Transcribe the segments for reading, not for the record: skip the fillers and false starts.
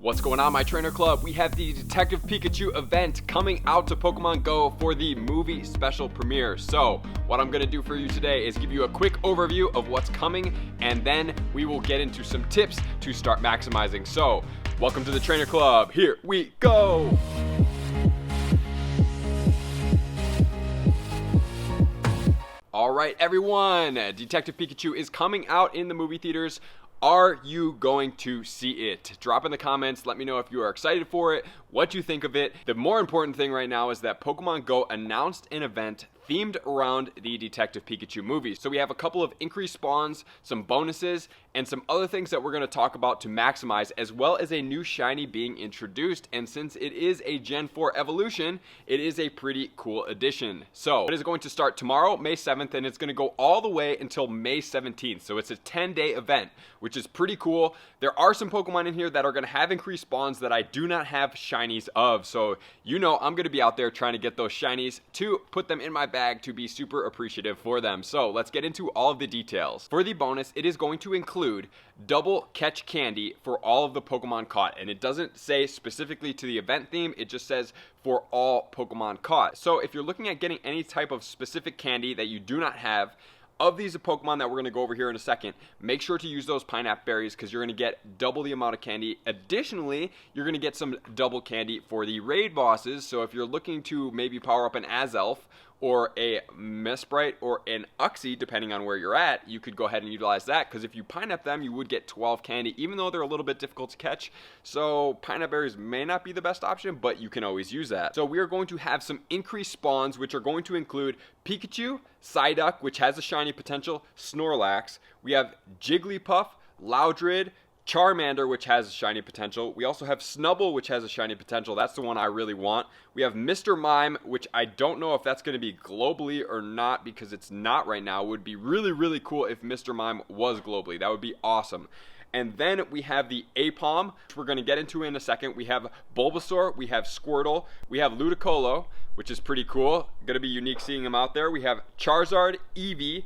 What's going on, my trainer club? We have the Detective Pikachu event coming out to Pokemon Go for the movie special premiere. So what I'm gonna do for you today is give you a quick overview of what's coming, and then we will get into some tips to start maximizing. So welcome to the trainer club. Here we go. Alright everyone, Detective Pikachu is coming out in the movie theaters. Are you going to see it? Drop in the comments, let me know if you are excited for it, what you think of it. The more important thing right now is that Pokemon Go announced an event themed around the Detective Pikachu movie. So we have a couple of increased spawns, some bonuses, and some other things that we're going to talk about to maximize, as well as a new shiny being introduced. And since it is a Gen 4 evolution, it is a pretty cool addition. So it is going to start tomorrow, May 7th, and it's going to go all the way until May 17th. So it's a 10-day event, which is pretty cool. There are some Pokemon in here that are going to have increased spawns that I do not have shinies of. So you know I'm going to be out there trying to get those shinies to put them in my bag to be super appreciative for them. So let's get into all of the details. For the bonus, it is going to include double catch candy for all of the Pokemon caught, and it doesn't say specifically to the event theme, it just says for all Pokemon caught. So if you're looking at getting any type of specific candy that you do not have of these Pokemon that we're going to go over here in a second, make sure to use those pineapple berries because you're going to get double the amount of candy. Additionally, you're going to get some double candy for the raid bosses. So if you're looking to maybe power up an Azelf or a Mesprite or an Uxie, depending on where you're at, you could go ahead and utilize that, because if you pineapple them, you would get 12 candy, even though they're a little bit difficult to catch. So pineapple berries may not be the best option, but you can always use that. So we are going to have some increased spawns, which are going to include Pikachu, Psyduck, which has a shiny potential, Snorlax. We have Jigglypuff, Loudred, Charmander, which has a shiny potential. We also have Snubbull, which has a shiny potential. That's the one I really want. We have Mr. Mime, which I don't know if that's going to be globally or not, because it's not right now. It would be really, really cool if Mr. Mime was globally. That would be awesome. And then we have the Aipom, which we're going to get into in a second. We have Bulbasaur, we have Squirtle, we have Ludicolo, which is pretty cool. Going to be unique seeing him out there. We have Charizard, Eevee,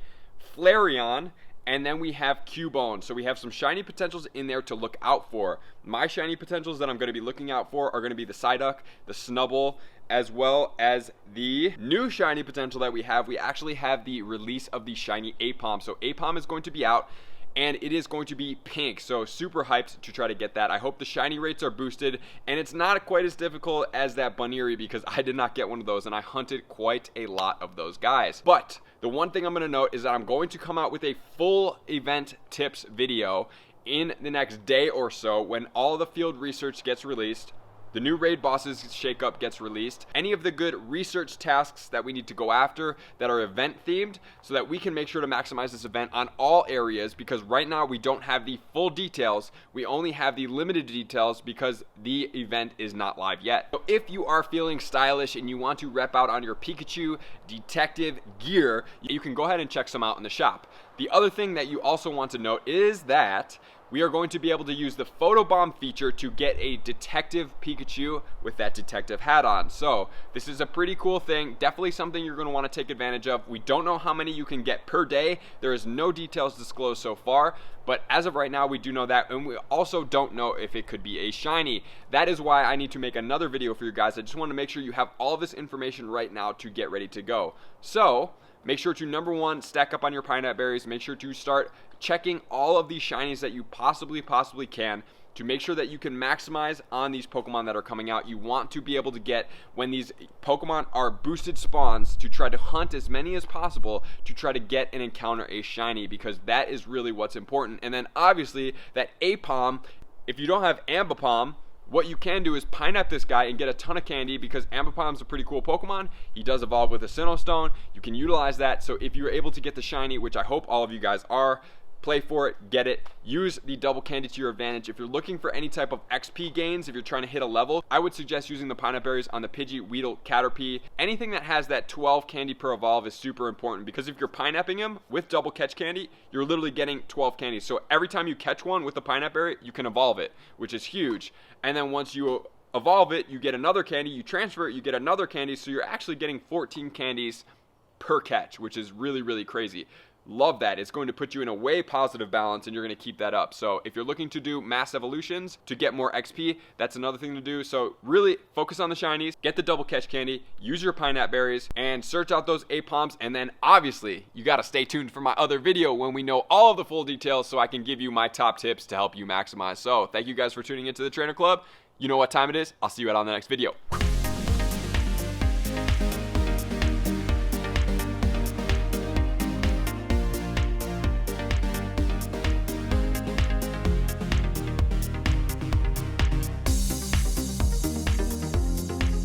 Flareon, and then we have Cubone. So we have some shiny potentials in there to look out for. My shiny potentials that I'm going to be looking out for are going to be the Psyduck, the Snubbull, as well as the new shiny potential that we have. We actually have the release of the Shiny Aipom. So Aipom is going to be out, and it is going to be pink, so super hyped to try to get that. I hope the shiny rates are boosted, and it's not quite as difficult as that Bunnery, because I did not get one of those, and I hunted quite a lot of those guys. But the one thing I'm going to note is that I'm going to come out with a full event tips video in the next day or so when all the field research gets released, the new raid bosses shakeup gets released, any of the good research tasks that we need to go after that are event themed, so that we can make sure to maximize this event on all areas, because right now we don't have the full details. We only have the limited details because the event is not live yet. So if you are feeling stylish and you want to rep out on your Pikachu detective gear, you can go ahead and check some out in the shop. The other thing that you also want to note is that we are going to be able to use the photobomb feature to get a detective Pikachu with that detective hat on. So this is a pretty cool thing, definitely something you're going to want to take advantage of. We don't know how many you can get per day. There is no details disclosed so far, but as of right now we do know that, and we also don't know if it could be a shiny. That is why I need to make another video for you guys. I just want to make sure you have all of this information right now to get ready to go. So make sure to, number one, stack up on your pineapple berries. Make sure to start checking all of these shinies that you possibly can to make sure that you can maximize on these Pokemon that are coming out. You want to be able to get, when these Pokemon are boosted spawns, to try to hunt as many as possible to try to get and encounter a shiny, because that is really what's important. And then obviously that Aipom, if you don't have Ambipom, what you can do is pineapple this guy and get a ton of candy, because Ambipom's a pretty cool Pokemon. He does evolve with a Sinnoh Stone. You can utilize that. So if you're able to get the shiny, which I hope all of you guys are, play for it, get it, use the double candy to your advantage. If you're looking for any type of XP gains, if you're trying to hit a level, I would suggest using the pineapple berries on the Pidgey, Weedle, Caterpie. Anything that has that 12 candy per evolve is super important, because if you're pineappling him with double catch candy, you're literally getting 12 candies. So every time you catch one with the pineapple berry, you can evolve it, which is huge. And then once you evolve it, you get another candy, you transfer it, you get another candy, so you're actually getting 14 candies per catch, which is really, really crazy. love that. It's going to put you in a way positive balance, and you're going to keep that up. So if you're looking to do mass evolutions to get more XP, that's another thing to do. So really focus on the shinies, get the double catch candy, use your pineapple berries, and search out those Aipoms. And then obviously you got to stay tuned for my other video when we know all of the full details, so I can give you my top tips to help you maximize. So thank you guys for tuning into the Trainer Club. You know what time it is. I'll see you out on the next video.